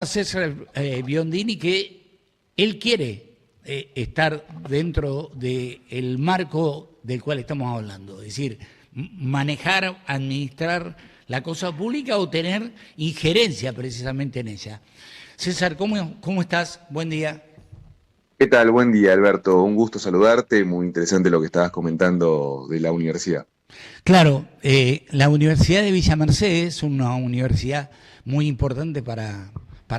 César Biondini que él quiere estar dentro del marco del cual estamos hablando, es decir, manejar, administrar la cosa pública o tener injerencia precisamente en ella. César, ¿cómo estás? Buen día. ¿Qué tal? Buen día, Alberto. Un gusto saludarte. Muy interesante lo que estabas comentando de la universidad. Claro, la Universidad de Villa Mercedes es una universidad muy importante para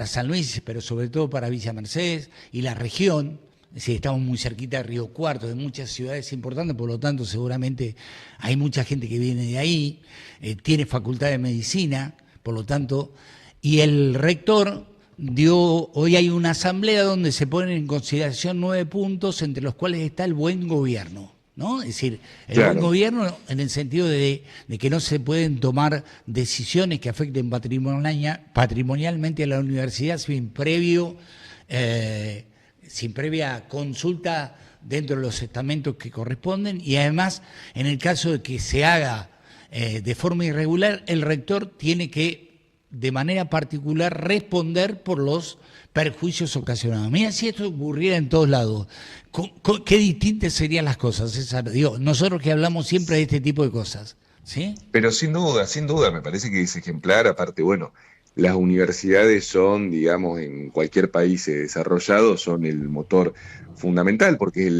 San Luis, pero sobre todo para Villa Mercedes y la región. Es decir, estamos muy cerquita de Río Cuarto, de muchas ciudades importantes, por lo tanto seguramente hay mucha gente que viene de ahí, tiene facultad de medicina, por lo tanto, y el rector hoy hay una asamblea donde se ponen en consideración 9 puntos, entre los cuales está el buen gobierno. ¿No? Es decir, el buen Claro. gobierno en el sentido de que no se pueden tomar decisiones que afecten patrimonialmente a la universidad sin previa consulta dentro de los estamentos que corresponden, y además, en el caso de que se haga de forma irregular, el rector tiene que de manera particular responder por los perjuicios ocasionados. Mira, si esto ocurriera en todos lados, qué distintas serían las cosas, César. Digo, nosotros que hablamos siempre de este tipo de cosas, ¿sí? Pero sin duda, me parece que es ejemplar. Aparte, bueno, las universidades son, digamos, en cualquier país desarrollado, son el motor fundamental, porque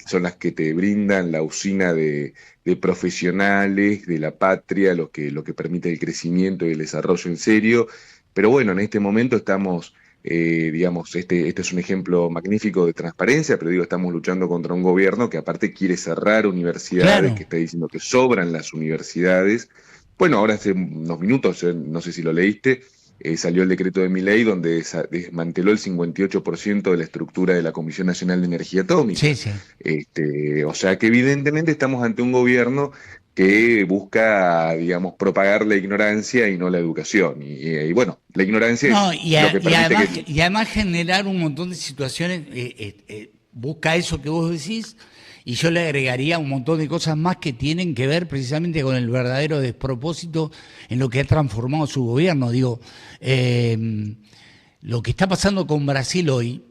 son las que te brindan la usina de profesionales de la patria, lo que permite el crecimiento y el desarrollo en serio. Pero bueno, en este momento estamos, digamos, este es un ejemplo magnífico de transparencia, pero digo, estamos luchando contra un gobierno que aparte quiere cerrar universidades, que Claro. está diciendo que sobran las universidades. Bueno, ahora hace unos minutos, no sé si lo leíste, salió el decreto de Milei donde desmanteló el 58% de la estructura de la Comisión Nacional de Energía Sí, Atómica. sí. O sea que evidentemente estamos ante un gobierno que busca, digamos, propagar la ignorancia y no la educación. Y bueno, la ignorancia es No, lo que permite que... y además generar un montón de situaciones, busca eso que vos decís, y yo le agregaría un montón de cosas más que tienen que ver precisamente con el verdadero despropósito en lo que ha transformado su gobierno. Digo, lo que está pasando con Brasil hoy,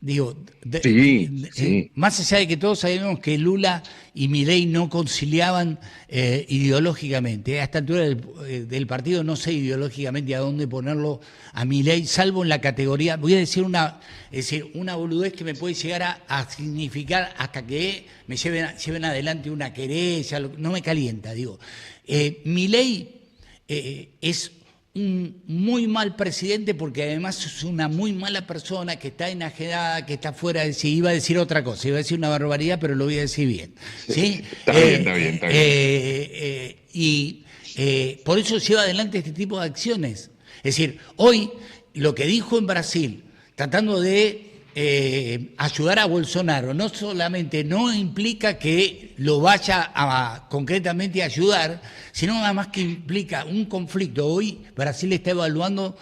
digo, Sí, sí. más allá de que todos sabemos que Lula y Milei no conciliaban ideológicamente, a esta altura del partido no sé ideológicamente a dónde ponerlo a Milei, salvo en la categoría, voy a decir una boludez que me puede llegar a significar hasta que me lleven adelante una querella, no me calienta, digo. Milei es un muy mal presidente porque además es una muy mala persona que está enajenada, que está fuera de sí. Iba a decir otra cosa, iba a decir una barbaridad, pero lo voy a decir bien. ¿Sí? Está bien, está bien, está bien. Y por eso lleva adelante este tipo de acciones. Es decir, hoy lo que dijo en Brasil, tratando de ayudar a Bolsonaro, no solamente no implica que lo vaya a concretamente ayudar, sino además que implica un conflicto. Hoy Brasil está evaluando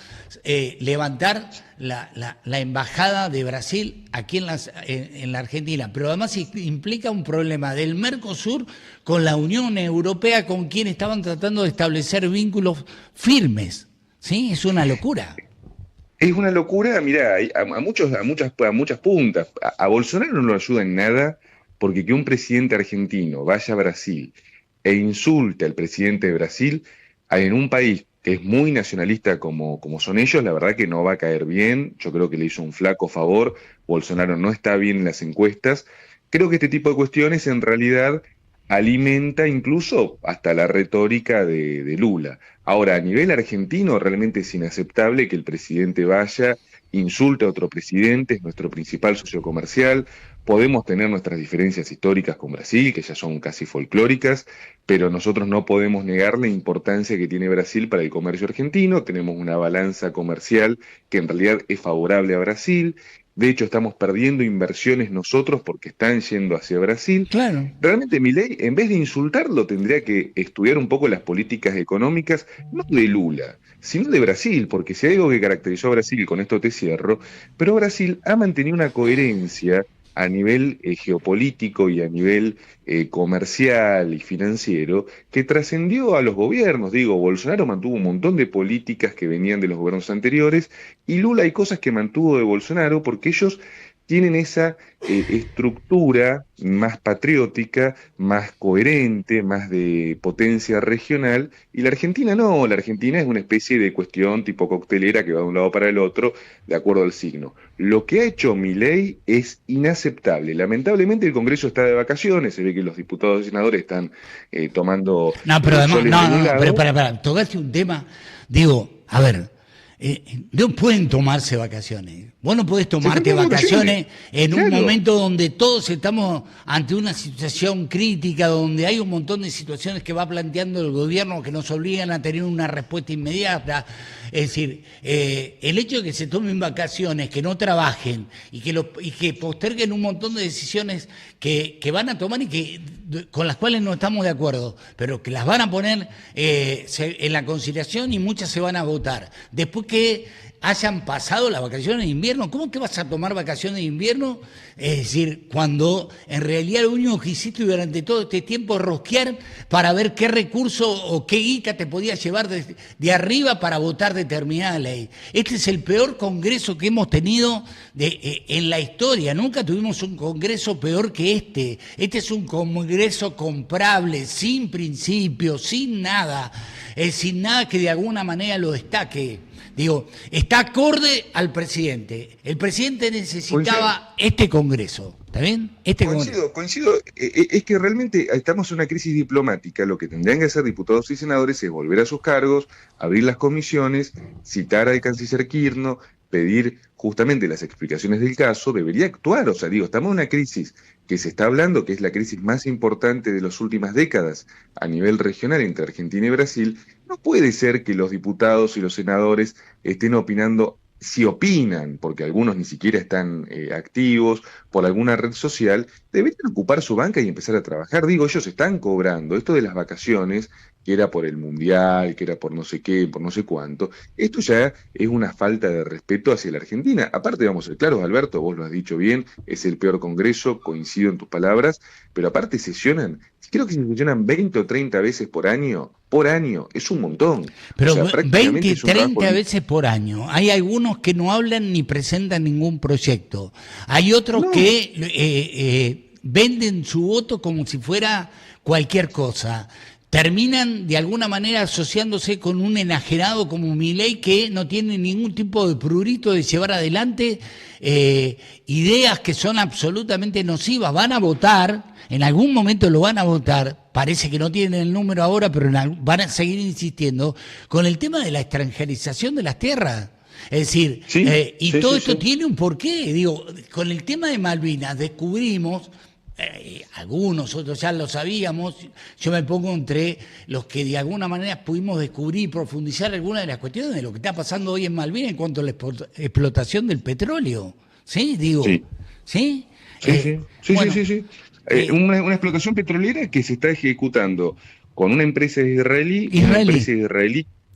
levantar la embajada de Brasil aquí en la Argentina, pero además implica un problema del Mercosur con la Unión Europea, con quien estaban tratando de establecer vínculos firmes. ¿Sí? Es una locura. Es una locura, mirá, a muchas puntas. A Bolsonaro no lo ayuda en nada porque que un presidente argentino vaya a Brasil e insulte al presidente de Brasil en un país que es muy nacionalista como son ellos, la verdad que no va a caer bien. Yo creo que le hizo un flaco favor. Bolsonaro no está bien en las encuestas. Creo que este tipo de cuestiones en realidad alimenta incluso hasta la retórica de Lula. Ahora, a nivel argentino, realmente es inaceptable que el presidente vaya, insulte a otro presidente, es nuestro principal socio comercial. Podemos tener nuestras diferencias históricas con Brasil, que ya son casi folclóricas, pero nosotros no podemos negar la importancia que tiene Brasil para el comercio argentino. Tenemos una balanza comercial que en realidad es favorable a Brasil. De hecho, estamos perdiendo inversiones nosotros porque están yendo hacia Brasil. Claro. Realmente Milei, en vez de insultarlo, tendría que estudiar un poco las políticas económicas, no de Lula, sino de Brasil, porque si hay algo que caracterizó a Brasil, y con esto te cierro, pero Brasil ha mantenido una coherencia a nivel geopolítico y a nivel comercial y financiero que trascendió a los gobiernos. Digo, Bolsonaro mantuvo un montón de políticas que venían de los gobiernos anteriores y Lula hay cosas que mantuvo de Bolsonaro porque ellos tienen esa estructura más patriótica, más coherente, más de potencia regional, y la Argentina no, la Argentina es una especie de cuestión tipo coctelera que va de un lado para el otro, de acuerdo al signo. Lo que ha hecho Milei es inaceptable. Lamentablemente el Congreso está de vacaciones, se ve que los diputados y senadores están tomando No, pero además, sol en no, algún no, no, pero lado. tocaste un tema, digo, a ver, no pueden tomarse vacaciones. Vos no podés Se están tomarte tomando vacaciones en un claro. momento donde todos estamos ante una situación crítica, donde hay un montón de situaciones que va planteando el gobierno que nos obligan a tener una respuesta inmediata. Es decir, el hecho de que se tomen vacaciones, que no trabajen y que posterguen un montón de decisiones que van a tomar y con las cuales no estamos de acuerdo, pero que las van a poner en la consideración y muchas se van a votar. Después que hayan pasado las vacaciones de invierno, ¿cómo que vas a tomar vacaciones de invierno? Es decir, cuando en realidad lo único que hiciste durante todo este tiempo es rosquear para ver qué recurso o qué guita te podías llevar de arriba para votar determinada ley. Este es el peor congreso que hemos tenido en la historia. Nunca tuvimos un congreso peor que este. Este es un congreso comprable, sin principios, sin nada que de alguna manera lo destaque. Digo, está acorde al presidente. El presidente necesitaba este Congreso, ¿está bien? Coincido. Es que realmente estamos en una crisis diplomática. Lo que tendrían que hacer diputados y senadores es volver a sus cargos, abrir las comisiones, citar al canciller Kirchner, pedir justamente las explicaciones del caso, debería actuar. O sea, digo, estamos en una crisis que se está hablando, que es la crisis más importante de las últimas décadas a nivel regional entre Argentina y Brasil. No puede ser que los diputados y los senadores estén opinando, si opinan, porque algunos ni siquiera están activos por alguna red social, deberían ocupar su banca y empezar a trabajar. Digo, ellos están cobrando esto de las vacaciones, que era por el mundial, que era por no sé qué, por no sé cuánto. Esto ya es una falta de respeto hacia la Argentina. Aparte, vamos a ser claros, Alberto, vos lo has dicho bien, es el peor congreso, coincido en tus palabras, pero aparte creo que se sesionan 20 o 30 veces por año, es un montón. Pero o sea, 20, es un trabajo 30 veces por año. Hay algunos que no hablan ni presentan ningún proyecto. Hay otros que venden su voto como si fuera cualquier cosa. Terminan de alguna manera asociándose con un enajenado como Milei que no tiene ningún tipo de prurito de llevar adelante ideas que son absolutamente nocivas. Van a votar, en algún momento lo van a votar, parece que no tienen el número ahora, pero van a seguir insistiendo con el tema de la extranjerización de las tierras. Es decir, todo esto tiene un porqué. Digo, con el tema de Malvinas descubrimos... algunos, otros ya lo sabíamos, yo me pongo entre los que de alguna manera pudimos descubrir y profundizar algunas de las cuestiones de lo que está pasando hoy en Malvinas en cuanto a la explotación del petróleo. ¿Sí? Digo, Sí. ¿sí? Sí. Una explotación petrolera que se está ejecutando con una empresa israelí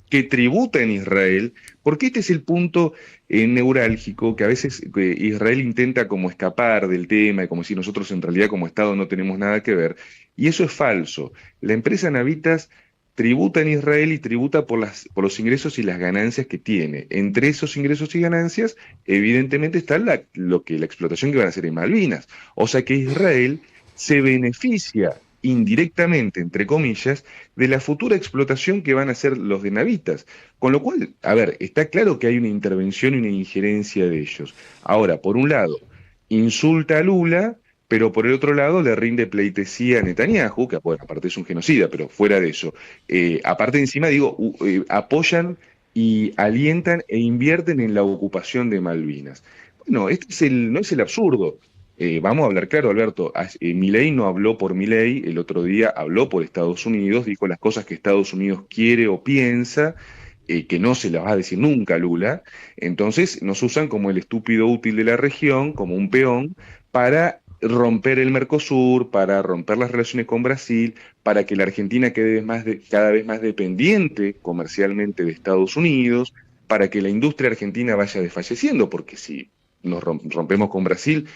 que tributa en Israel, porque este es el punto neurálgico que a veces Israel intenta como escapar del tema y como si nosotros en realidad como Estado no tenemos nada que ver, y eso es falso. La empresa Navitas tributa en Israel y tributa por los ingresos y las ganancias que tiene. Entre esos ingresos y ganancias, evidentemente está la explotación que van a hacer en Malvinas. O sea que Israel se beneficia indirectamente, entre comillas, de la futura explotación que van a hacer los de Navitas. Con lo cual, a ver, está claro que hay una intervención y una injerencia de ellos. Ahora, por un lado, insulta a Lula, pero por el otro lado le rinde pleitesía a Netanyahu, que bueno, aparte es un genocida, pero fuera de eso. Aparte encima, apoyan y alientan e invierten en la ocupación de Malvinas. Bueno, no es el absurdo. Vamos a hablar claro, Alberto. Milei no habló por Milei, el otro día habló por Estados Unidos, dijo las cosas que Estados Unidos quiere o piensa, que no se las va a decir nunca Lula. Entonces nos usan como el estúpido útil de la región, como un peón, para romper el Mercosur, para romper las relaciones con Brasil, para que la Argentina quede cada vez más dependiente comercialmente de Estados Unidos, para que la industria argentina vaya desfalleciendo, porque si nos rompemos con Brasil,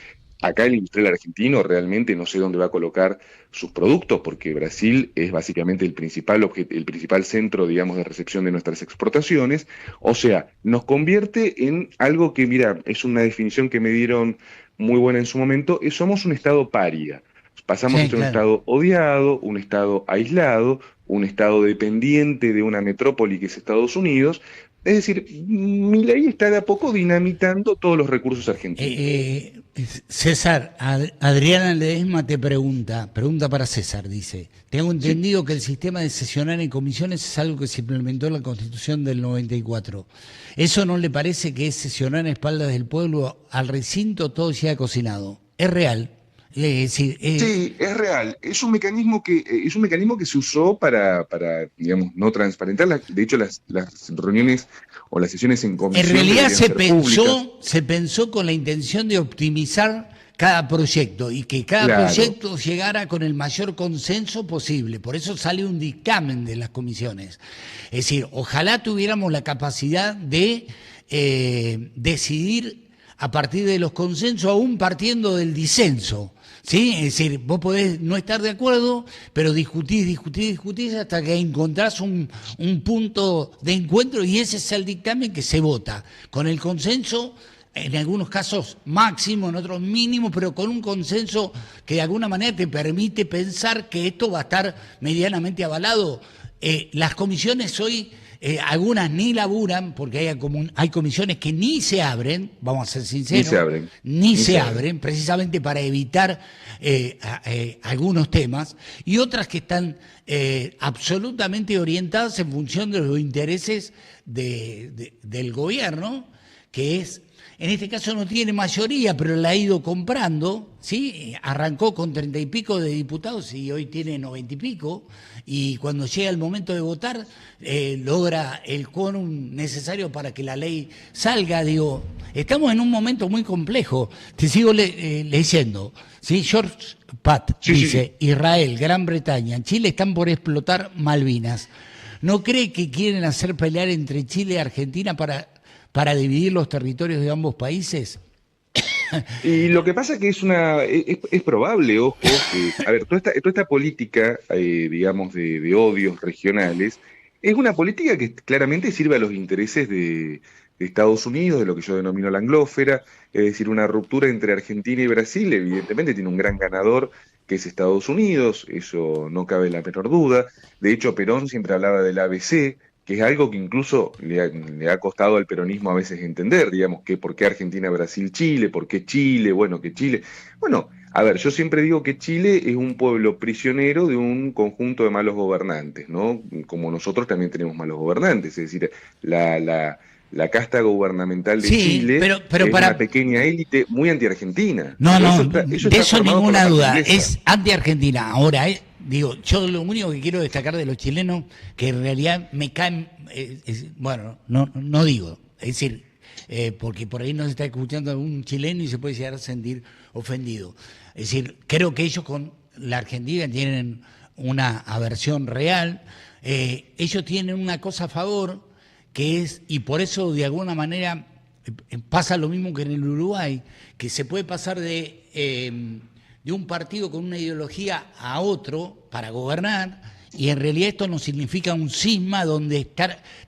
Acá el industrial argentino realmente no sé dónde va a colocar sus productos, porque Brasil es básicamente el principal centro, digamos, de recepción de nuestras exportaciones. O sea, nos convierte en algo que, mira, es una definición que me dieron muy buena en su momento, somos un estado paria. Pasamos a Sí, ser un claro. estado odiado, un estado aislado, un estado dependiente de una metrópoli que es Estados Unidos. Es decir, Milei está de a poco dinamitando todos los recursos argentinos. César, Adriana Ledesma te pregunta para César, dice, tengo Sí. entendido que el sistema de sesionar en comisiones es algo que se implementó en la Constitución del 94. ¿Eso no le parece que es sesionar a espaldas del pueblo al recinto todo ya cocinado? Es real. Es decir, Sí, es real. Es un mecanismo que se usó para, digamos, no transparentar. De hecho, las reuniones o las sesiones en en comisión realidad deberían ser públicas. se pensó con la intención de optimizar cada proyecto y que cada Claro, proyecto llegara con el mayor consenso posible. Por eso sale un dictamen de las comisiones. Es decir, ojalá tuviéramos la capacidad de decidir a partir de los consensos, aún partiendo del disenso. ¿Sí? Es decir, vos podés no estar de acuerdo, pero discutís hasta que encontrás un punto de encuentro y ese es el dictamen que se vota. Con el consenso, en algunos casos máximo, en otros mínimo, pero con un consenso que de alguna manera te permite pensar que esto va a estar medianamente avalado. Las comisiones hoy, algunas ni laburan, porque hay comisiones que ni se abren, vamos a ser ni se sinceros, abren, ni ni se se abren. abren, precisamente para evitar algunos temas, y otras que están absolutamente orientadas en función de los intereses del gobierno, que es, en este caso no tiene mayoría, pero la ha ido comprando, ¿sí? Arrancó con 30 y pico de diputados y hoy tiene 90 y pico, y cuando llega el momento de votar, logra el quórum necesario para que la ley salga. Digo, estamos en un momento muy complejo. Te sigo leyendo. ¿Sí? George Pat Sí, sí, sí. dice, Israel, Gran Bretaña, Chile están por explotar Malvinas. ¿No cree que quieren hacer pelear entre Chile y Argentina para dividir los territorios de ambos países? Y lo que pasa es que es probable, ojo, que, a ver, toda esta política, digamos, de odios regionales, es una política que claramente sirve a los intereses de Estados Unidos, de lo que yo denomino la anglósfera, es decir, una ruptura entre Argentina y Brasil, evidentemente tiene un gran ganador que es Estados Unidos, eso no cabe la menor duda. De hecho, Perón siempre hablaba del ABC, que es algo que incluso le ha costado al peronismo a veces entender, digamos, que por qué Argentina, Brasil, Chile, por qué Chile, bueno, que Chile. Bueno, a ver, yo siempre digo que Chile es un pueblo prisionero de un conjunto de malos gobernantes, ¿no? Como nosotros también tenemos malos gobernantes, es decir, la casta gubernamental de Sí, Chile pero es una para... pequeña élite muy antiargentina, No, pero no, eso de está eso formado por la ninguna parte duda. inglesa, Es anti-Argentina. Ahora, digo, yo lo único que quiero destacar de los chilenos, que en realidad me caen, bueno, no digo, es decir, porque por ahí nos está escuchando algún chileno y se puede llegar a sentir ofendido. Es decir, creo que ellos con la Argentina tienen una aversión real. Ellos tienen una cosa a favor, que es, y por eso de alguna manera pasa lo mismo que en el Uruguay, que se puede pasar de un partido con una ideología a otro para gobernar, y en realidad esto no significa un cisma donde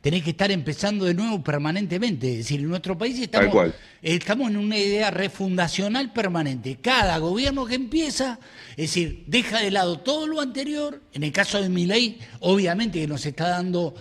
tenés que estar empezando de nuevo permanentemente. Es decir, en nuestro país tal cual. estamos en una idea refundacional permanente. Cada gobierno que empieza, es decir, deja de lado todo lo anterior. En el caso de Milei, obviamente que nos está dando,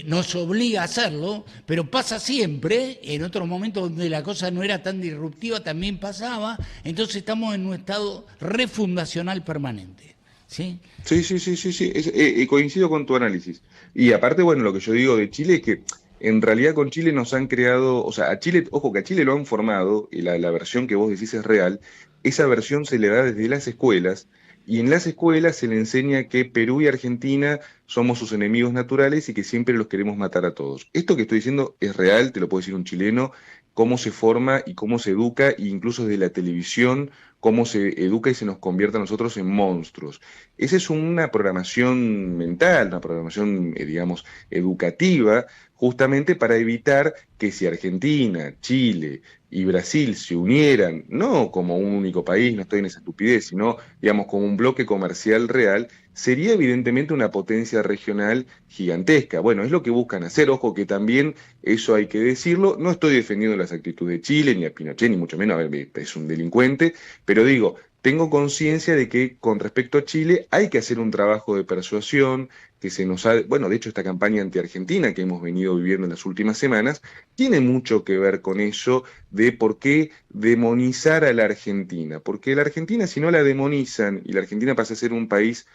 nos obliga a hacerlo, pero pasa siempre. En otros momentos donde la cosa no era tan disruptiva también pasaba. Entonces estamos en un estado refundacional permanente. ¿Sí? Sí, sí, sí, sí, sí, coincido con tu análisis. Y aparte, bueno, lo que yo digo de Chile es que en realidad con Chile nos han creado, o sea, a Chile, ojo, que a Chile lo han formado, y la versión que vos decís es real, esa versión se le da desde las escuelas, y en las escuelas se le enseña que Perú y Argentina somos sus enemigos naturales y que siempre los queremos matar a todos. Esto que estoy diciendo es real, te lo puede decir un chileno, cómo se forma y cómo se educa, e incluso desde la televisión cómo se educa y se nos convierte a nosotros en monstruos. Esa es una programación mental, una programación, digamos, educativa, justamente para evitar que si Argentina, Chile y Brasil se unieran, no como un único país, no estoy en esa estupidez, sino, digamos, como un bloque comercial real, sería evidentemente una potencia regional gigantesca. Bueno, es lo que buscan hacer, ojo que también, eso hay que decirlo, no estoy defendiendo las actitudes de Chile, ni a Pinochet, ni mucho menos, a ver, es un delincuente, pero digo, tengo conciencia de que con respecto a Chile hay que hacer un trabajo de persuasión, que se nos ha, bueno, de hecho esta campaña anti-argentina que hemos venido viviendo en las últimas semanas, tiene mucho que ver con eso de por qué demonizar a la Argentina, porque la Argentina si no la demonizan y la Argentina pasa a ser un país,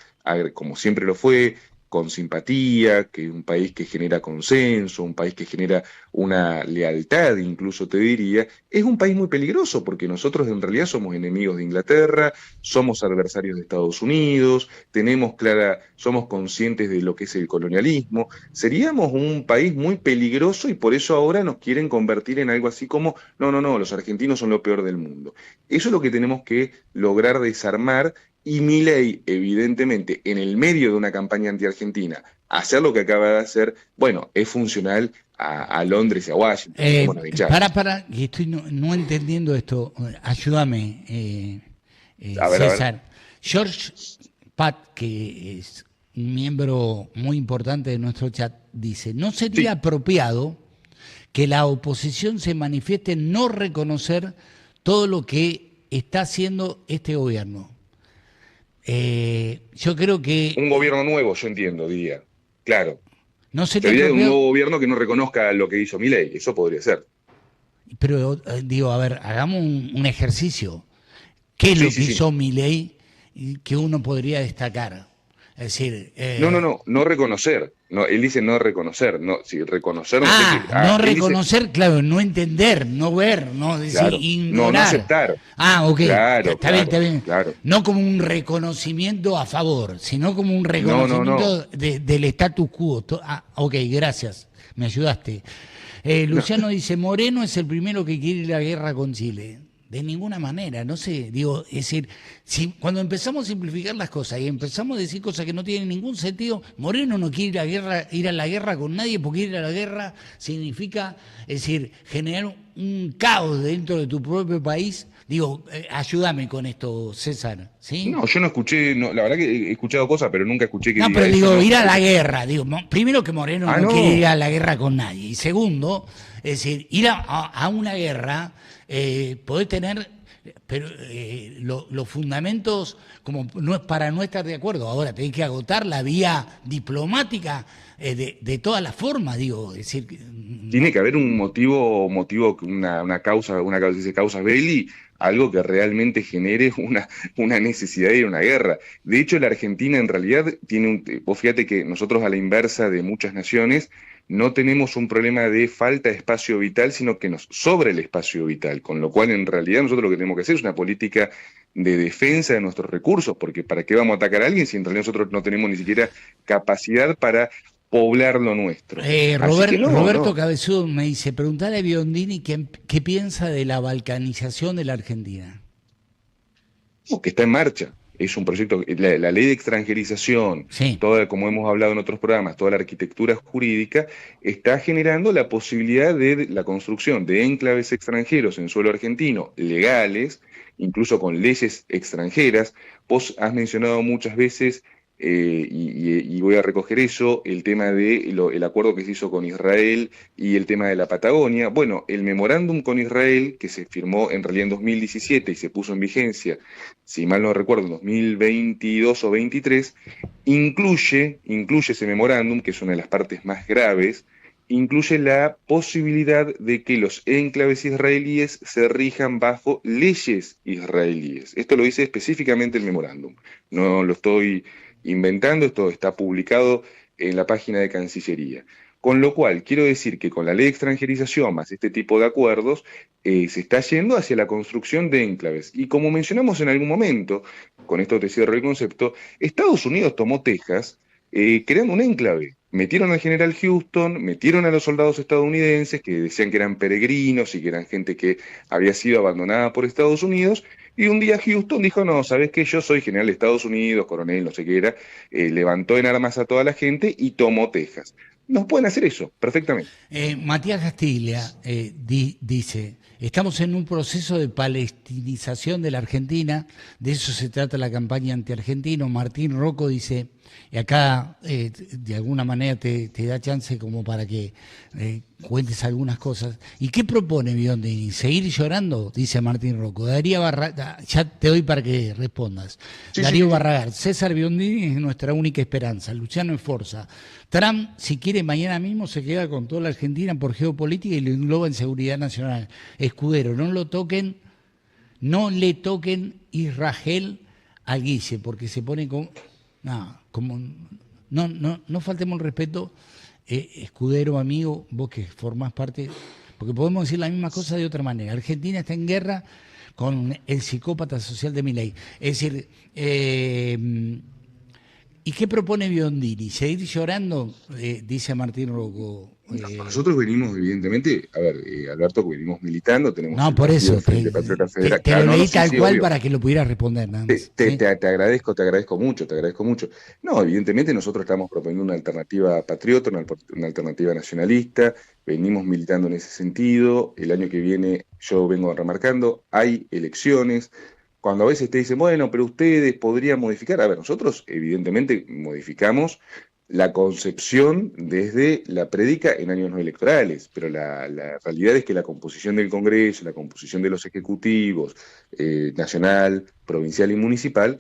como siempre lo fue, con simpatía, que un país que genera consenso, un país que genera una lealtad, incluso te diría, es un país muy peligroso porque nosotros en realidad somos enemigos de Inglaterra, somos adversarios de Estados Unidos, somos conscientes de lo que es el colonialismo, seríamos un país muy peligroso y por eso ahora nos quieren convertir en algo así como, no, no, no, los argentinos son lo peor del mundo. Eso es lo que tenemos que lograr desarmar. Y Milei, evidentemente, en el medio de una campaña anti-argentina, hacer lo que acaba de hacer, bueno, es funcional a Londres y a Washington. Que estoy no entendiendo esto. Ayúdame, a ver, César. a ver. George Pat, que es un miembro muy importante de nuestro chat, dice, ¿no sería apropiado que la oposición se manifieste en no reconocer todo lo que está haciendo este gobierno? Yo creo que... Un gobierno nuevo, yo entiendo, diría. Claro. No sería Sería apropiado... un nuevo gobierno que no reconozca lo que hizo Milei, eso podría ser. Pero digo, a ver, hagamos un ejercicio. ¿Qué es lo que hizo Milei que uno podría destacar? Es decir... No reconocer. No, él dice no reconocer. No, si reconocer... no reconocer, dice, claro, no entender, no ver, no decir, claro, ignorar. No aceptar. Ok, claro, está bien. Claro. No como un reconocimiento a favor, sino como un reconocimiento del status quo. Ok, gracias, me ayudaste. Luciano dice, Moreno es el primero que quiere ir a la guerra con Chile. De ninguna manera, no sé, digo, es decir, cuando empezamos a simplificar las cosas y empezamos a decir cosas que no tienen ningún sentido, Moreno no quiere ir a la guerra con nadie, porque ir a la guerra significa, es decir, generar un caos dentro de tu propio país. Digo, ayúdame con esto, César, ¿sí? No, yo no escuché, la verdad que he escuchado cosas, pero nunca escuché que diga pero eso. Digo, ir a la guerra, digo, primero que Moreno no quiere ir a la guerra con nadie, y segundo, es decir, ir a una guerra, podés tener los fundamentos como no es para no estar de acuerdo. Ahora tenés que agotar la vía diplomática de todas las formas, digo, es decir... Tiene que haber un motivo, una causa dice causa belli, algo que realmente genere una necesidad de ir a una guerra. De hecho, la Argentina en realidad vos fíjate que nosotros a la inversa de muchas naciones, no tenemos un problema de falta de espacio vital, sino que nos sobra el espacio vital, con lo cual en realidad nosotros lo que tenemos que hacer es una política de defensa de nuestros recursos, porque ¿para qué vamos a atacar a alguien si en realidad nosotros no tenemos ni siquiera capacidad para poblar lo nuestro? Roberto Cabezudo me dice, preguntale a Biondini qué piensa de la balcanización de la Argentina. Que está en marcha. Es un proyecto, la ley de extranjerización, toda, como hemos hablado en otros programas, toda la arquitectura jurídica, está generando la posibilidad de la construcción de enclaves extranjeros en suelo argentino, legales, incluso con leyes extranjeras. Vos has mencionado muchas veces, y voy a recoger eso, el tema del acuerdo que se hizo con Israel y el tema de la Patagonia. Bueno, el memorándum con Israel, que se firmó en realidad en 2017 y se puso en vigencia, si mal no recuerdo, en 2022 o 23, incluye ese memorándum, que es una de las partes más graves, incluye la posibilidad de que los enclaves israelíes se rijan bajo leyes israelíes. Esto lo dice específicamente el memorándum. No lo estoy inventando, esto está publicado en la página de Cancillería. Con lo cual, quiero decir que con la ley de extranjerización más este tipo de acuerdos, se está yendo hacia la construcción de enclaves. Y como mencionamos en algún momento, con esto te cierro el concepto, Estados Unidos tomó Texas creando un enclave. Metieron al general Houston, metieron a los soldados estadounidenses que decían que eran peregrinos y que eran gente que había sido abandonada por Estados Unidos, Y un día Houston dijo, no, ¿sabes qué? Yo soy general de Estados Unidos, coronel, no sé qué era, levantó en armas a toda la gente y tomó Texas. Nos pueden hacer eso, perfectamente. Matías Castilla dice, estamos en un proceso de palestinización de la Argentina, de eso se trata la campaña anti-argentino. Martín Rocco dice, y acá de alguna manera te da chance como para que cuentes algunas cosas. ¿Y qué propone Biondini? ¿Seguir llorando? Dice Martín Rocco. Ya te doy para que respondas. Sí, sí, Darío sí. Barragar, César Biondini es nuestra única esperanza. Luciano Esforza. Trump, si quiere, mañana mismo se queda con toda la Argentina por geopolítica y lo engloba en seguridad nacional. Escudero, no le toquen Israel al Guille, porque se pone con... No faltemos el respeto, Escudero, amigo, vos que formás parte, porque podemos decir la misma cosa de otra manera. Argentina está en guerra con el psicópata social de Milei. Es decir, ¿y qué propone Biondini? ¿Seguir llorando? Dice Martín Rocco. Nosotros venimos, evidentemente, a ver, Alberto, venimos militando, tenemos No, el por partido eso, Frente Patriota Federal. te Claro, lo no, no, leí sí, tal sí, cual obvio. para que lo pudieras responder, nada más. ¿Sí? Te agradezco mucho, te agradezco mucho. No, evidentemente nosotros estamos proponiendo una alternativa patriota, una alternativa nacionalista, venimos militando en ese sentido. El año que viene, yo vengo remarcando, hay elecciones. Cuando a veces te dicen, bueno, pero ustedes podrían modificar, a ver, nosotros evidentemente modificamos la concepción desde la prédica en años no electorales, pero la realidad es que la composición del Congreso, la composición de los ejecutivos, nacional, provincial y municipal,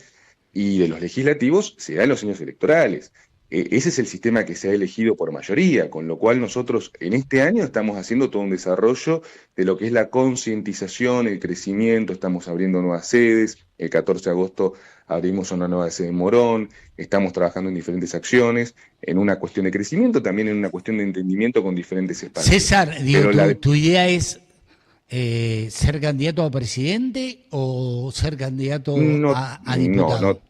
y de los legislativos, se da en los años electorales. Ese es el sistema que se ha elegido por mayoría, con lo cual nosotros en este año estamos haciendo todo un desarrollo de lo que es la concientización, el crecimiento, estamos abriendo nuevas sedes, el 14 de agosto abrimos una nueva sede en Morón, estamos trabajando en diferentes acciones, en una cuestión de crecimiento, también en una cuestión de entendimiento con diferentes espacios. César, digo, Pero la, tu idea es ser candidato a presidente o ser candidato no, a diputado.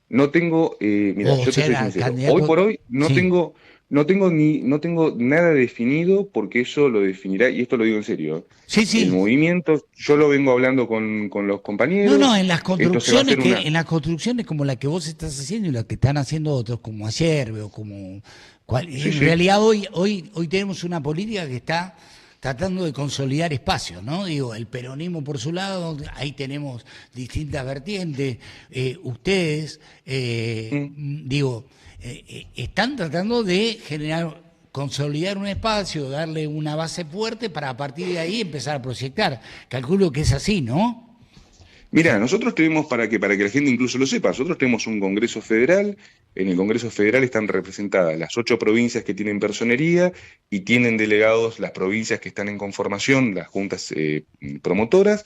no tengo, mira, O yo te ser soy sincero, hoy candidato, por hoy sí, no tengo nada definido porque eso lo definirá, y esto lo digo en serio, sí, el sí. movimiento, yo lo vengo hablando con los No, compañeros, en las esto se va a construcciones hacer una... en las construcciones como la que vos estás haciendo y la que están haciendo otros, como Ayerbe o como Sí, en sí. realidad hoy tenemos una política que está tratando de consolidar espacios, ¿no? Digo, el peronismo por su lado, ahí tenemos distintas vertientes, ustedes, Mm. están tratando de consolidar un espacio, darle una base fuerte para a partir de ahí empezar a proyectar. Calculo que es así, ¿no? Mira, nosotros tenemos, para que la gente incluso lo sepa, nosotros tenemos un Congreso Federal, en el Congreso Federal están representadas las 8 provincias que tienen personería y tienen delegados las provincias que están en conformación, las juntas promotoras.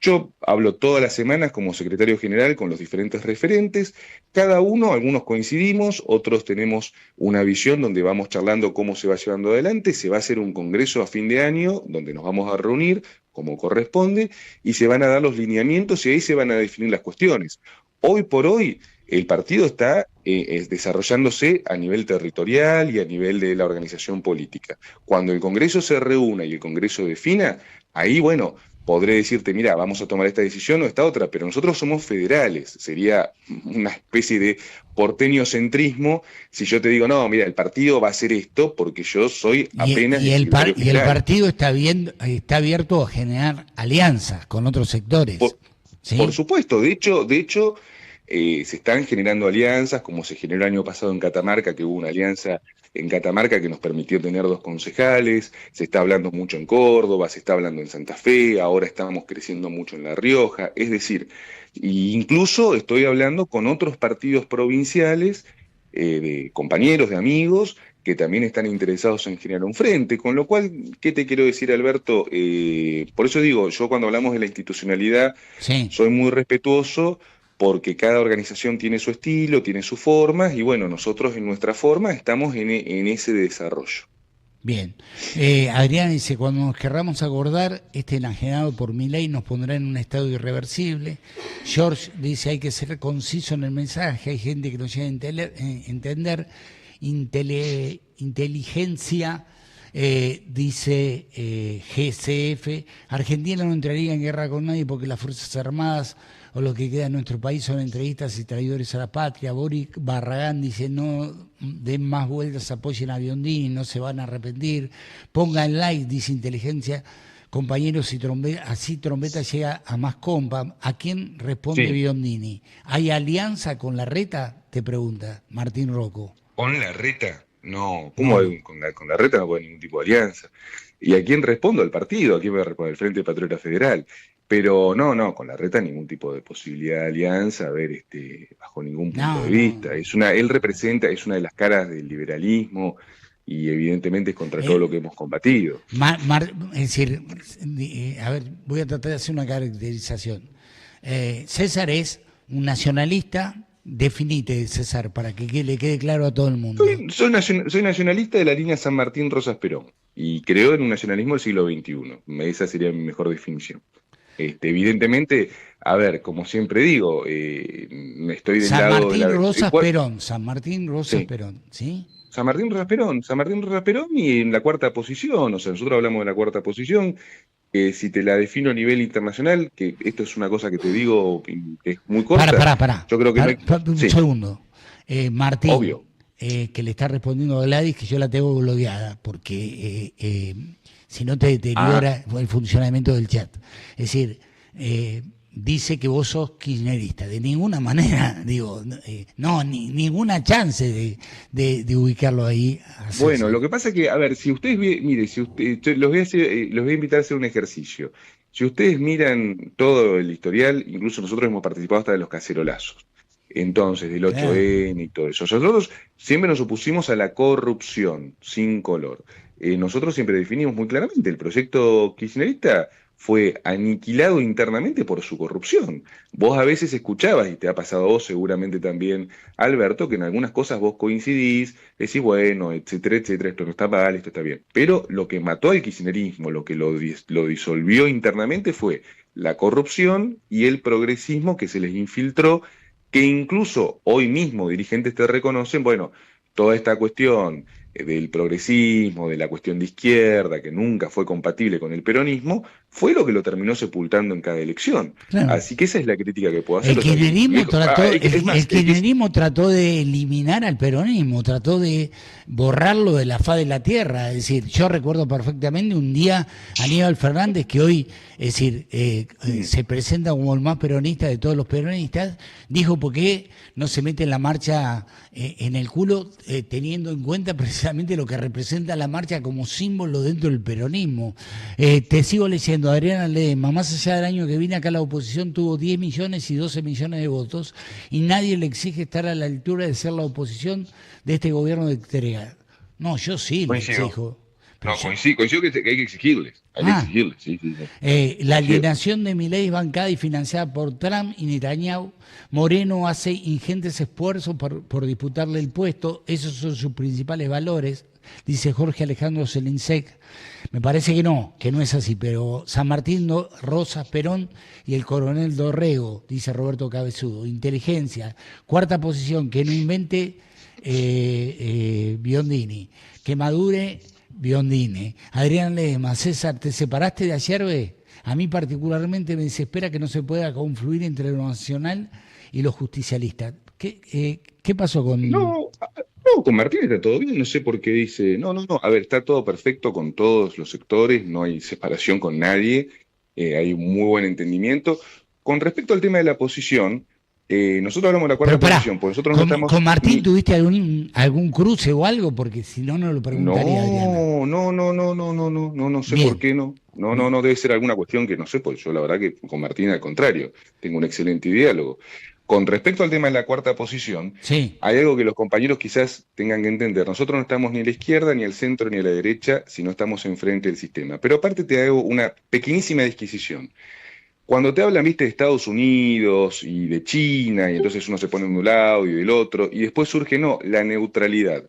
Yo hablo todas las semanas como secretario general con los diferentes referentes, cada uno, algunos coincidimos, otros tenemos una visión donde vamos charlando cómo se va llevando adelante, se va a hacer un congreso a fin de año donde nos vamos a reunir como corresponde y se van a dar los lineamientos y ahí se van a definir las cuestiones. Hoy por hoy el partido está desarrollándose a nivel territorial y a nivel de la organización política. Cuando el Congreso se reúna y el Congreso defina, ahí, bueno, podré decirte, mira, vamos a tomar esta decisión o esta otra, pero nosotros somos federales, sería una especie de porteño-centrismo si yo te digo, no, mira, el partido va a hacer esto porque yo soy apenas el secretario Y el general. partido está abierto a generar alianzas con otros sectores, Por, por ¿sí? supuesto, de hecho se están generando alianzas, como se generó el año pasado en Catamarca, que hubo una alianza en Catamarca que nos permitió tener 2 concejales, se está hablando mucho en Córdoba, se está hablando en Santa Fe, ahora estamos creciendo mucho en La Rioja, es decir, incluso estoy hablando con otros partidos provinciales, de compañeros, de amigos, que también están interesados en generar un frente, con lo cual, ¿qué te quiero decir, Alberto? Por eso digo, yo cuando hablamos de la institucionalidad, Sí. soy muy respetuoso porque cada organización tiene su estilo, tiene sus formas, y bueno, nosotros en nuestra forma estamos en ese desarrollo. Bien. Adrián dice, cuando nos querramos acordar, este enajenado por Milei nos pondrá en un estado irreversible. George dice, hay que ser conciso en el mensaje, hay gente que no llega a entender. Inteligencia Dice GCF, Argentina no entraría en guerra con nadie porque las Fuerzas Armadas o lo que queda en nuestro país son entrevistas y traidores a la patria. Boric Barragán dice, no den más vueltas, apoyen a Biondini, no se van a arrepentir. Pongan like, dice Inteligencia, compañeros, y así Trombetta llega a más compa. ¿A quién responde Sí. Biondini? ¿Hay alianza con Larreta? Te pregunta Martín Rocco. ¿Con Larreta? No, ¿cómo No. con Larreta no puede haber ningún tipo de alianza? ¿Y a quién respondo? Al partido, ¿a quién me responde? El Frente Patriota Federal. Pero no, con Larreta ningún tipo de posibilidad de alianza, a ver, bajo ningún punto de No, vista. no. Él representa, es una de las caras del liberalismo y evidentemente es contra todo lo Eh, que hemos combatido. Es decir, a ver, voy a tratar de hacer una caracterización. César es un nacionalista, definite César, para que le quede claro a todo el mundo. Soy nacionalista de la línea San Martín Rosas Perón y creo en un nacionalismo del siglo XXI. Esa sería mi mejor definición. Evidentemente, a ver, como siempre digo, estoy del lado de la... San Martín Rosas Sí, Perón, ¿sí? San Martín Rosas Perón y en la cuarta posición, o sea, nosotros hablamos de la cuarta posición, si te la defino a nivel internacional, que esto es una cosa que te digo que es muy corta, Pará, yo creo que no hay... un Sí, segundo. Martín, obvio. que le está respondiendo a Gladys que yo la tengo bloqueada, porque si no te Ah, deteriora el funcionamiento del chat. Es decir, dice que vos sos kirchnerista. De ninguna manera, digo, no, ninguna chance de ubicarlo ahí. A bueno, César. lo que pasa es que, a ver, si ustedes, mire, si los voy a los voy a invitar a hacer un ejercicio. Si ustedes miran todo el historial, incluso nosotros hemos participado hasta de los cacerolazos. Entonces, del Claro. 8N y todo eso. Nosotros siempre nos opusimos a la corrupción, sin color. Nosotros siempre definimos muy claramente, el proyecto kirchnerista fue aniquilado internamente por su corrupción. Vos a veces escuchabas, y te ha pasado a vos seguramente también, Alberto, que en algunas cosas vos coincidís, decís, bueno, etcétera, etcétera, esto no está mal, esto está bien. Pero lo que mató al kirchnerismo, lo que lo disolvió internamente fue la corrupción y el progresismo que se les infiltró, que incluso hoy mismo dirigentes te reconocen, bueno, toda esta cuestión del progresismo, de la cuestión de izquierda, que nunca fue compatible con el peronismo, fue lo que lo terminó sepultando en cada elección. Claro. Así que esa es la crítica que puedo hacer. El O sea, kirchnerismo trató, es más, el kirchnerismo trató de eliminar al peronismo, trató de borrarlo de la faz de la tierra. Es decir, yo recuerdo perfectamente un día Aníbal Fernández, que hoy, es decir, se presenta como el más peronista de todos los peronistas, dijo por qué no se mete en la marcha en el culo, teniendo en cuenta precisamente lo que representa la marcha como símbolo dentro del peronismo. Te sigo leyendo, Adriana Ledesma, más allá del año que viene acá la oposición tuvo 10 millones y 12 millones de votos y nadie le exige estar a la altura de ser la oposición de este gobierno de entrega. No, yo sí le coincido. exijo. Pero No, yo, coincido que hay que exigirles. Hay que ah, exigirles, sí, sí, sí. la Coincido. alienación de Milei bancada y financiada por Trump y Netanyahu. Moreno hace ingentes esfuerzos por disputarle el puesto. Esos son sus principales valores, dice Jorge Alejandro Selinsek. Me parece que no es así, pero San Martín, Rosas Perón y el coronel Dorrego, dice Roberto Cabezudo. Inteligencia, cuarta posición, que no invente Biondini, que madure Biondini. Adrián Ledesma, César, ¿te separaste de Ayerbe? A mí particularmente me desespera que no se pueda confluir entre lo nacional y los justicialistas. ¿Qué pasó con...? No, no, con Martín está todo bien, no sé por qué dice, no, a ver, está todo perfecto con todos los sectores, no hay separación con nadie, hay un muy buen entendimiento. Con respecto al tema de la posición, nosotros hablamos de la Pero cuarta pará, posición, porque nosotros no estamos con Martín ni... tuviste algún cruce o algo? Porque si no, no lo preguntaría a Adriana. No sé por Bien, qué no. bien. No, debe ser alguna cuestión que no sé, pues yo la verdad que con Martín al contrario, tengo un excelente diálogo. Con respecto al tema de la cuarta posición, Sí, hay algo que los compañeros quizás tengan que entender. Nosotros no estamos ni a la izquierda, ni al centro, ni a la derecha, sino estamos enfrente del sistema. Pero aparte te hago una pequeñísima disquisición. Cuando te hablan, viste, de Estados Unidos y de China, y entonces uno se pone de un lado y del otro, y después surge, no, la neutralidad.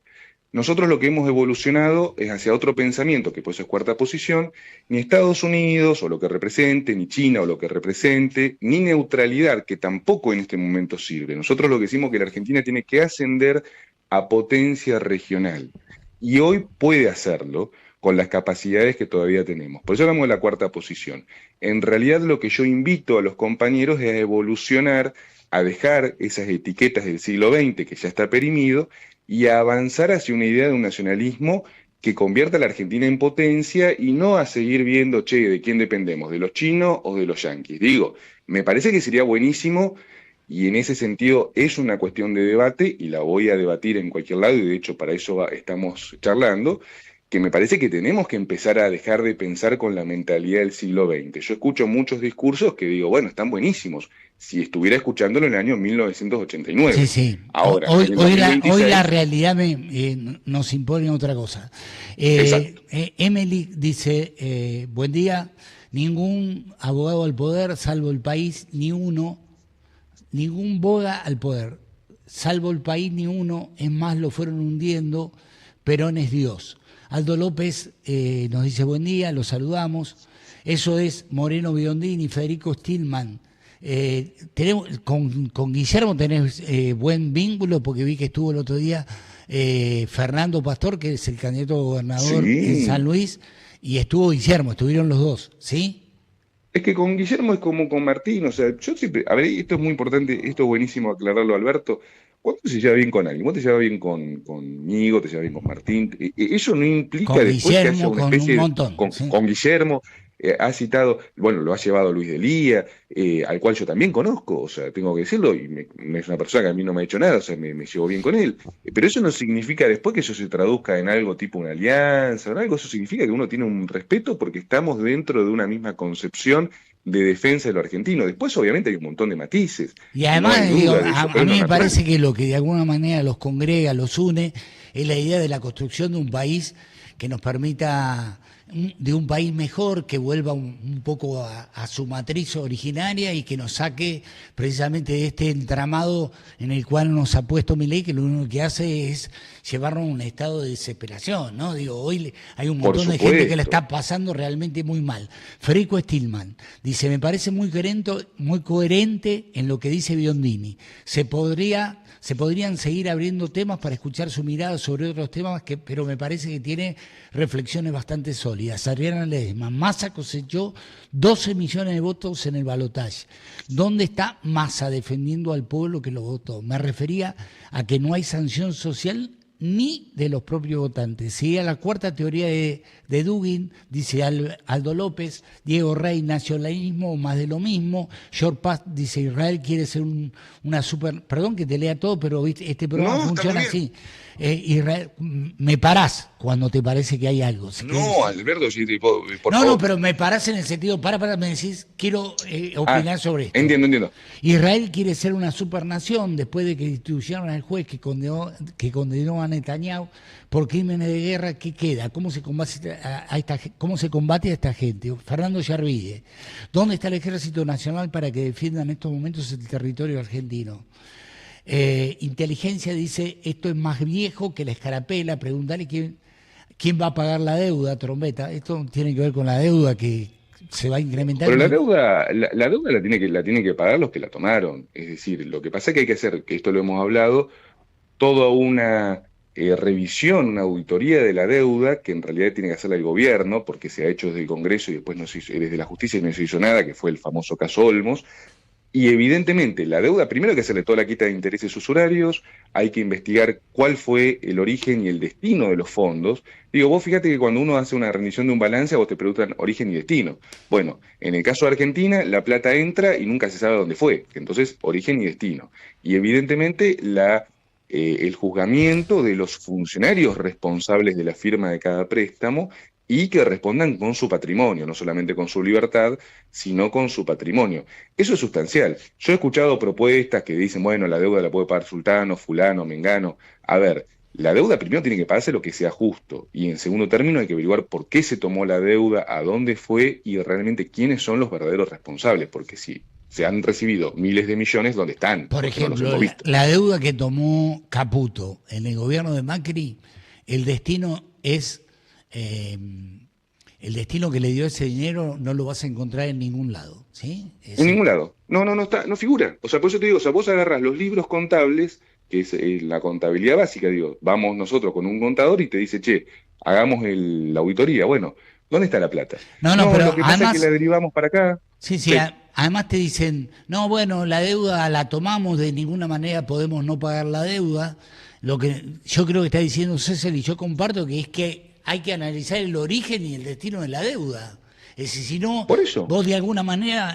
Nosotros lo que hemos evolucionado es hacia otro pensamiento, que pues es cuarta posición, ni Estados Unidos o lo que represente, ni China o lo que represente, ni neutralidad, que tampoco en este momento sirve. Nosotros lo que decimos es que la Argentina tiene que ascender a potencia regional. Y hoy puede hacerlo con las capacidades que todavía tenemos. Por eso hablamos de la cuarta posición. En realidad lo que yo invito a los compañeros es a evolucionar, a dejar esas etiquetas del siglo XX que ya está perimido y a avanzar hacia una idea de un nacionalismo que convierta a la Argentina en potencia y no a seguir viendo, che, ¿de quién dependemos? ¿De los chinos o de los yanquis? Digo, me parece que sería buenísimo y en ese sentido es una cuestión de debate y la voy a debatir en cualquier lado y de hecho para eso estamos charlando, que me parece que tenemos que empezar a dejar de pensar con la mentalidad del siglo XX. Yo escucho muchos discursos que digo, bueno, están buenísimos, si estuviera escuchándolo en el año 1989. Sí, sí. Ahora, hoy la realidad nos impone otra cosa. Emily dice, buen día, ningún abogado al poder, salvo el país, ni uno, ningún boga al poder, salvo el país, ni uno, es más, lo fueron hundiendo, Perón es Dios. Aldo López nos dice buen día, lo saludamos. Eso es Moreno Biondini, Federico Stillman. Con Guillermo tenés buen vínculo porque vi que estuvo el otro día Fernando Pastor, que es el candidato a gobernador en San Luis, y estuvo Guillermo, estuvieron los dos, ¿sí? Es que con Guillermo es como con Martín, o sea, yo siempre, a ver, esto es muy importante, esto es buenísimo aclararlo, Alberto. ¿Cuándo se lleva bien con alguien? Vos te llevas bien conmigo, te llevas bien con Martín. Eso no implica con después Guillermo, que haya una especie con un montón, con Guillermo. Ha citado, bueno, lo ha llevado Luis Delía, al cual yo también conozco, o sea, tengo que decirlo, y es una persona que a mí no me ha hecho nada, o sea, me llevo bien con él. Pero eso no significa después que eso se traduzca en algo tipo una alianza o algo, eso significa que uno tiene un respeto porque estamos dentro de una misma concepción de defensa de lo argentino. Después, obviamente, hay un montón de matices. Y además, a mí me parece que lo que de alguna manera los congrega, los une, es la idea de la construcción de un país que nos permita, de un país mejor, que vuelva un poco a su matriz originaria y que nos saque precisamente de este entramado en el cual nos ha puesto Milei, que lo único que hace es llevarnos a un estado de desesperación, ¿no? Digo, hoy hay un montón de gente que la está pasando realmente muy mal. Federico Stillman dice, me parece muy coherente en lo que dice Biondini. Se podrían seguir abriendo temas para escuchar su mirada sobre otros temas, pero me parece que tiene reflexiones bastante sólidas. Adriana Ledesma, Massa cosechó 12 millones de votos en el balotaje. ¿Dónde está Massa defendiendo al pueblo que lo votó? Me refería a que no hay sanción social ni de los propios votantes. Sigue la cuarta teoría de Dugin, dice Aldo López. Diego Rey, nacionalismo, más de lo mismo. George Paz dice, Israel quiere ser una super... Perdón que te lea todo, pero ¿viste? Este programa funciona así. Israel, me parás cuando te parece que hay algo. No, Alberto, sí, por favor. No, pero me parás en el sentido, me decís, quiero opinar sobre esto. Entiendo. Israel quiere ser una supernación después de que destituyeron al juez que condenó a Netanyahu por crímenes de guerra. ¿Qué queda? ¿Cómo se combate a esta gente? Fernando Yarvide, ¿dónde está el Ejército Nacional para que defienda en estos momentos el territorio argentino? Inteligencia dice, esto es más viejo que la escarapela, preguntarle quién va a pagar la deuda, Trombeta. Esto tiene que ver con la deuda que se va a incrementar. Pero la deuda la tienen que pagar los que la tomaron. Es decir, lo que pasa es que hay que hacer, que esto lo hemos hablado, toda una revisión, una auditoría de la deuda, que en realidad tiene que hacerla el gobierno, porque se ha hecho desde el Congreso y después no se hizo, desde la justicia y no se hizo nada, que fue el famoso caso Olmos. Y evidentemente la deuda, primero hay que hacerle toda la quita de intereses usurarios, hay que investigar cuál fue el origen y el destino de los fondos. Digo, vos fíjate que cuando uno hace una rendición de un balance, a vos te preguntan origen y destino. Bueno, en el caso de Argentina, la plata entra y nunca se sabe dónde fue. Entonces, origen y destino. Y evidentemente el juzgamiento de los funcionarios responsables de la firma de cada préstamo y que respondan con su patrimonio, no solamente con su libertad, sino con su patrimonio. Eso es sustancial. Yo he escuchado propuestas que dicen, bueno, la deuda la puede pagar sultano, fulano, mengano. A ver, la deuda primero tiene que pagarse lo que sea justo, y en segundo término hay que averiguar por qué se tomó la deuda, a dónde fue y realmente quiénes son los verdaderos responsables, porque si se han recibido miles de millones, ¿dónde están? Por ejemplo, la deuda que tomó Caputo en el gobierno de Macri, el destino es... el destino que le dio ese dinero no lo vas a encontrar en ningún lado, ¿sí? En ningún lado. No figura. O sea, por eso te digo, o sea, vos agarrás los libros contables, que es la contabilidad básica, digo, vamos nosotros con un contador y te dice, che, hagamos la auditoría. Bueno, ¿dónde está la plata? No, no, No, pero lo que pasa es que además, la derivamos para acá. sí, sí, Sí. además te dicen, no, bueno, la deuda la tomamos, de ninguna manera podemos no pagar la deuda. Lo que yo creo que está diciendo César y yo comparto que es que hay que analizar el origen y el destino de la deuda. Es decir, si no, Por eso. vos de alguna manera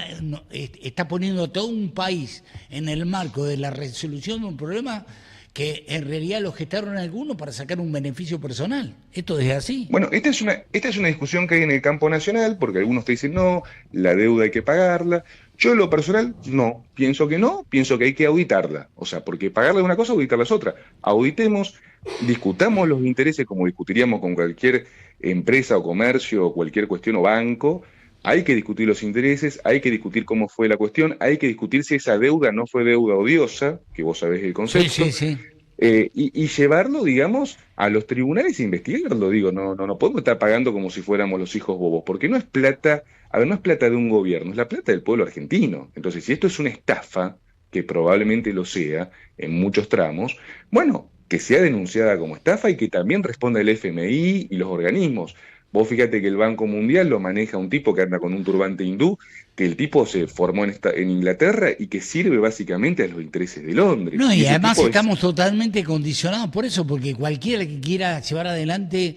estás poniendo a todo un país en el marco de la resolución de un problema que en realidad lo gestaron algunos para sacar un beneficio personal. Esto es así. Bueno, esta es una discusión que hay en el campo nacional, porque algunos te dicen, no, la deuda hay que pagarla. Yo en lo personal, no, pienso que hay que auditarla. O sea, porque pagarla es una cosa, auditarla es otra. Auditemos, discutamos los intereses como discutiríamos con cualquier empresa o comercio o cualquier cuestión o banco. Hay que discutir los intereses, hay que discutir cómo fue la cuestión, hay que discutir si esa deuda no fue deuda odiosa, que vos sabés el Sí, concepto. sí, sí. Y llevarlo, digamos, a los tribunales e investigarlo, digo, no podemos estar pagando como si fuéramos los hijos bobos, porque no es plata, a ver, no es plata de un gobierno, es la plata del pueblo argentino. Entonces, si esto es una estafa, que probablemente lo sea en muchos tramos, bueno, que sea denunciada como estafa y que también responda el FMI y los organismos. Vos fíjate que el Banco Mundial lo maneja un tipo que anda con un turbante hindú, que el tipo se formó en Inglaterra y que sirve básicamente a los intereses de Londres. No, Y y ese además tipo es. estamos totalmente condicionados por eso, porque cualquiera que quiera llevar adelante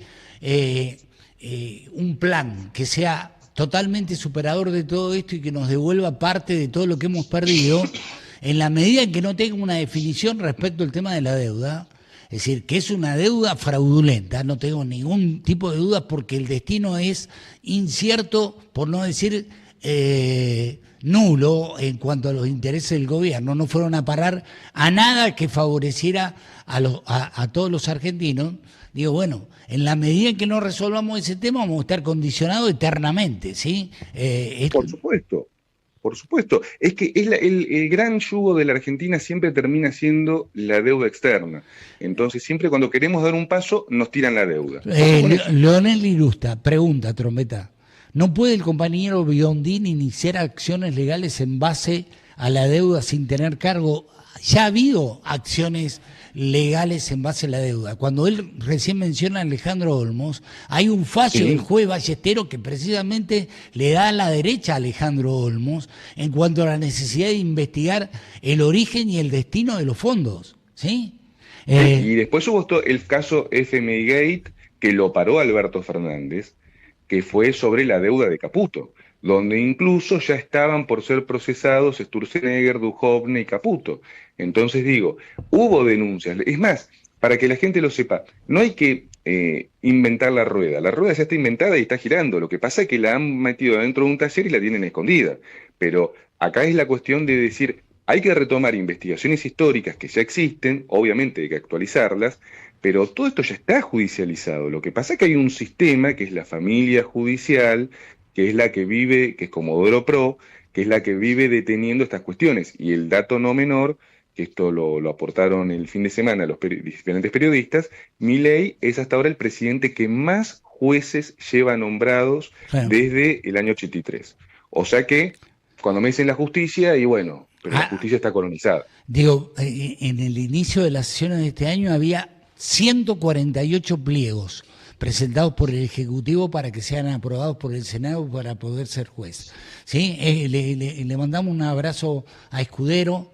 un plan que sea totalmente superador de todo esto y que nos devuelva parte de todo lo que hemos perdido, en la medida en que no tenga una definición respecto al tema de la deuda, es decir, que es una deuda fraudulenta, no tengo ningún tipo de duda porque el destino es incierto, por no decir nulo en cuanto a los intereses del gobierno, no fueron a parar a nada que favoreciera a todos los argentinos. Digo, bueno, en la medida en que no resolvamos ese tema vamos a estar condicionados eternamente, ¿sí? Por supuesto, por supuesto. Es que el gran yugo de la Argentina siempre termina siendo la deuda externa. Entonces, siempre cuando queremos dar un paso, nos tiran la deuda. Ojo con eso. Leonel Irusta, pregunta, Trombeta. ¿No puede el compañero Biondini iniciar acciones legales en base a la deuda sin tener cargo? Ya ha habido acciones legales en base a la deuda. Cuando él recién menciona a Alejandro Olmos, hay un fallo del Sí, juez Ballestero que precisamente le da la derecha a Alejandro Olmos en cuanto a la necesidad de investigar el origen y el destino de los fondos. ¿Sí? sí. Eh, Y después hubo el caso FMI Gate, que lo paró Alberto Fernández, que fue sobre la deuda de Caputo, donde incluso ya estaban por ser procesados Sturzenegger, Duhovne y Caputo. Entonces digo, hubo denuncias. Es más, para que la gente lo sepa, no hay que inventar la rueda ya está inventada y está girando, lo que pasa es que la han metido dentro de un taller y la tienen escondida. Pero acá es la cuestión de decir, hay que retomar investigaciones históricas que ya existen, obviamente hay que actualizarlas, pero todo esto ya está judicializado. Lo que pasa es que hay un sistema que es la familia judicial, que es la que vive, que es Comodoro Pro, que es la que vive deteniendo estas cuestiones. Y el dato no menor, que esto lo aportaron el fin de semana los diferentes periodistas, Milei es hasta ahora el presidente que más jueces lleva nombrados bueno, desde el año 83. O sea que, cuando me dicen la justicia, y bueno, pero la ah, justicia está colonizada. digo, en el inicio de las sesiones de este año había 148 pliegos presentados por el Ejecutivo para que sean aprobados por el Senado para poder ser juez. ¿Sí? Le mandamos un abrazo a Escudero,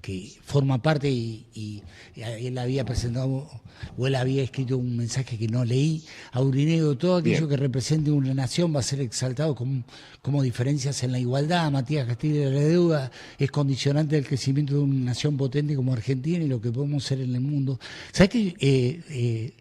que forma parte y él había presentado o él había escrito un mensaje que no leí. A Urinego, todo aquello Bien. que represente una nación va a ser exaltado como diferencias en la igualdad. Matías Castillo de la deuda es condicionante del crecimiento de una nación potente como Argentina y lo que podemos ser en el mundo. ¿Sabes qué?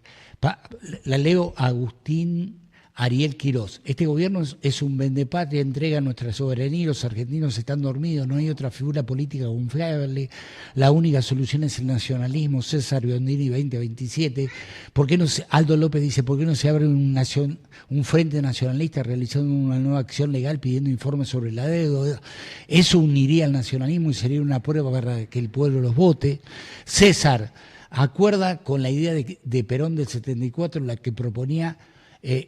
La leo a Agustín Ariel Quirós. Este gobierno es un vendepatria, entrega nuestra soberanía, los argentinos están dormidos, no hay otra figura política confiable, la única solución es el nacionalismo, César Biondini 2027. ¿Por qué no Aldo López dice, ¿por qué no se abre un frente nacionalista realizando una nueva acción legal pidiendo informes sobre la deuda? Eso uniría al nacionalismo y sería una prueba para que el pueblo los vote. César acuerda con la idea de Perón del 74, la que proponía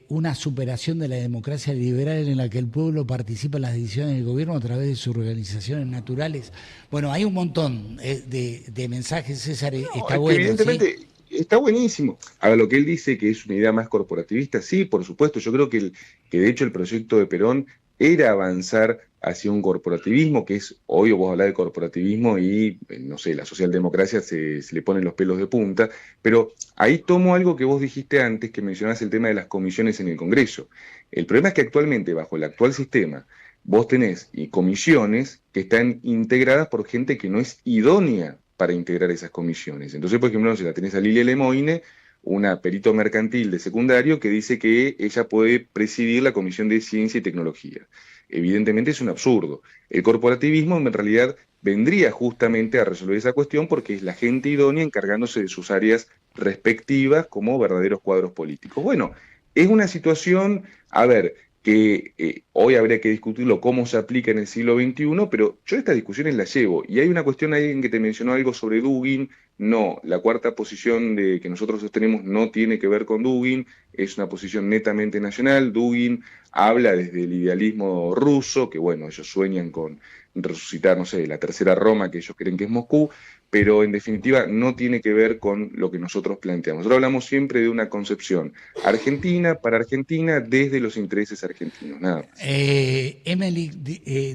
una superación de la democracia liberal en la que el pueblo participa en las decisiones del gobierno a través de sus organizaciones naturales. Bueno, hay un montón de mensajes, César, No, está es que bueno, ¿sí? evidentemente está buenísimo. A ver, lo que él dice que es una idea más corporativista, sí, por supuesto. Yo creo que de hecho el proyecto de Perón era avanzar hacia un corporativismo, que es, hoy vos hablás de corporativismo y, no sé, la socialdemocracia se le ponen los pelos de punta, pero ahí tomo algo que vos dijiste antes, que mencionás el tema de las comisiones en el Congreso. El problema es que actualmente, bajo el actual sistema, vos tenés comisiones que están integradas por gente que no es idónea para integrar esas comisiones. Entonces, por ejemplo, no sé, la tenés a Lilia Lemoine, una perito mercantil de secundario, que dice que ella puede presidir la Comisión de Ciencia y Tecnología. Evidentemente es un absurdo. El corporativismo en realidad vendría justamente a resolver esa cuestión porque es la gente idónea encargándose de sus áreas respectivas como verdaderos cuadros políticos. Bueno, es una situación, a ver, que hoy habría que discutirlo cómo se aplica en el siglo XXI, pero yo estas discusiones las llevo. Y hay una cuestión ahí en que te mencionó algo sobre Dugin. No, la cuarta posición que nosotros sostenemos no tiene que ver con Dugin, es una posición netamente nacional. Dugin habla desde el idealismo ruso, que bueno, ellos sueñan con resucitar, no sé, la tercera Roma, que ellos creen que es Moscú, pero en definitiva no tiene que ver con lo que nosotros planteamos. Nosotros hablamos siempre de una concepción argentina para Argentina desde los intereses argentinos, nada más. Emily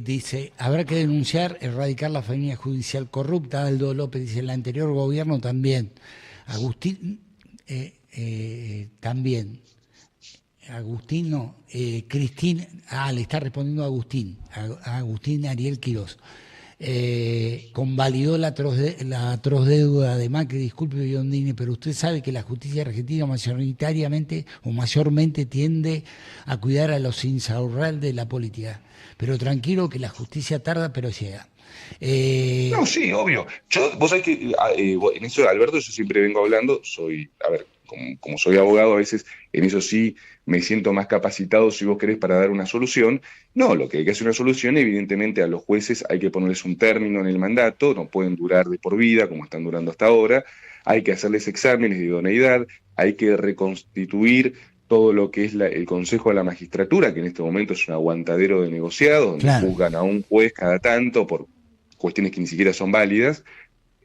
dice, habrá que denunciar, erradicar la familia judicial corrupta. Aldo López dice, el anterior gobierno también. Agustín, también. Agustín, no, Cristina, le está respondiendo a Agustín Ariel Quirós. Convalidó la atroz deuda de Macri, disculpe Biondini, pero usted sabe que la justicia argentina mayoritariamente o mayormente tiende a cuidar a los insaurrales de la política. Pero tranquilo que la justicia tarda, pero llega. No, sí, obvio. Vos sabés que en eso, Alberto, yo siempre vengo hablando, como soy abogado, a veces en eso sí me siento más capacitado, si vos querés, para dar una solución. No, lo que hay que hacer una solución, evidentemente a los jueces hay que ponerles un término en el mandato, no pueden durar de por vida como están durando hasta ahora, hay que hacerles exámenes de idoneidad, hay que reconstituir todo lo que es el Consejo de la Magistratura, que en este momento es un aguantadero de negociados, donde Claro. juzgan a un juez cada tanto por cuestiones que ni siquiera son válidas.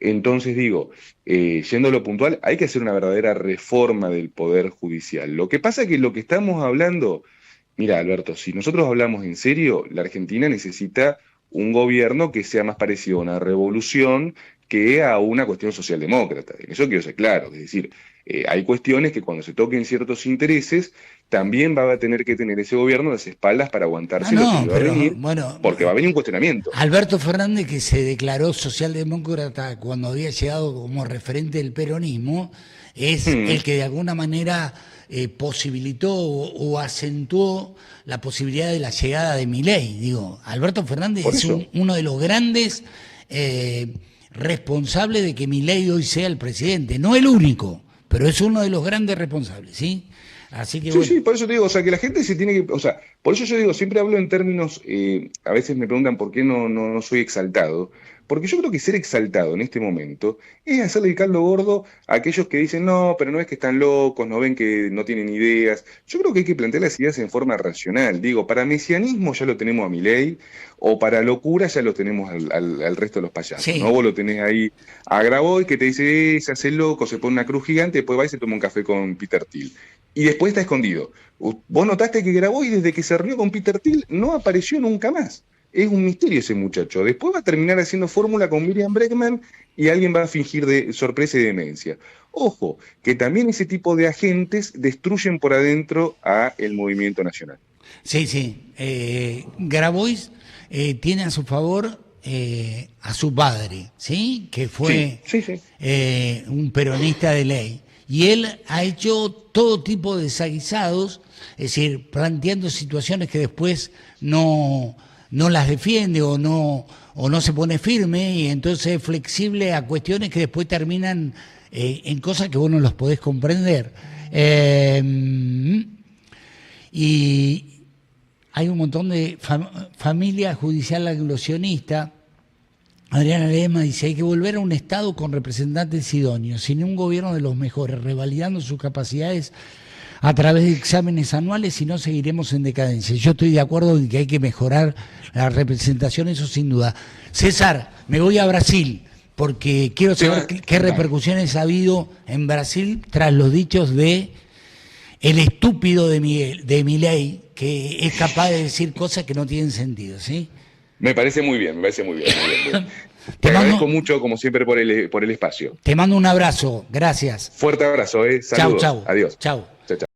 Entonces digo, yendo a lo puntual, hay que hacer una verdadera reforma del Poder Judicial. Lo que pasa es que lo que estamos hablando, mira Alberto, si nosotros hablamos en serio, la Argentina necesita un gobierno que sea más parecido a una revolución que a una cuestión socialdemócrata. En eso quiero ser claro, es decir, hay cuestiones que cuando se toquen ciertos intereses, también va a tener que tener ese gobierno las espaldas para aguantarse lo que va a venir, porque va a venir un cuestionamiento. Alberto Fernández, que se declaró socialdemócrata cuando había llegado como referente del peronismo, es el que de alguna manera posibilitó o acentuó la posibilidad de la llegada de Milei. Digo, Alberto Fernández es uno de los grandes responsables de que Milei hoy sea el presidente. No el único, pero es uno de los grandes responsables, ¿sí? Así que sí, bueno. sí, por eso te digo, o sea, que la gente se tiene que, o sea, por eso yo digo, siempre hablo en términos, a veces me preguntan por qué no soy exaltado, porque yo creo que ser exaltado en este momento es hacerle el caldo gordo a aquellos que dicen, no, pero no es que están locos, no ven que no tienen ideas. Yo creo que hay que plantear las ideas en forma racional. Digo, para mesianismo ya lo tenemos a Milei, o para locura ya lo tenemos al resto de los payasos, Sí. ¿no? Vos lo tenés ahí a Grabois que te dice, se hace loco, se pone una cruz gigante, después va y se toma un café con Peter Thiel. Y después está escondido. Vos notaste que Grabois, desde que se rió con Peter Thiel, no apareció nunca más. Es un misterio ese muchacho. Después va a terminar haciendo fórmula con Miriam Bregman y alguien va a fingir de sorpresa y demencia. Ojo, que también ese tipo de agentes destruyen por adentro a el movimiento nacional. Sí, sí. Grabois tiene a su favor a su padre, ¿sí? Que fue Sí. un peronista de ley. Y él ha hecho todo tipo de desaguisados, es decir, planteando situaciones que después no las defiende o no se pone firme, y entonces es flexible a cuestiones que después terminan en cosas que vos no los podés comprender. Y hay un montón de familia judicial anglosionista. Adriana Lema dice, hay que volver a un Estado con representantes idóneos, sin un gobierno de los mejores, revalidando sus capacidades a través de exámenes anuales, si no seguiremos en decadencia. Yo estoy de acuerdo en que hay que mejorar la representación, eso sin duda. César, me voy a Brasil, porque quiero saber qué repercusiones ha habido en Brasil tras los dichos de el estúpido de Milei, que es capaz de decir cosas que no tienen sentido, ¿sí? Me parece muy bien, me parece muy bien. Muy bien. Te agradezco mucho, como siempre, por el espacio. Te mando un abrazo, gracias. Fuerte abrazo, Saludos. Chau, chau. Adiós. Chau. Chau, chau.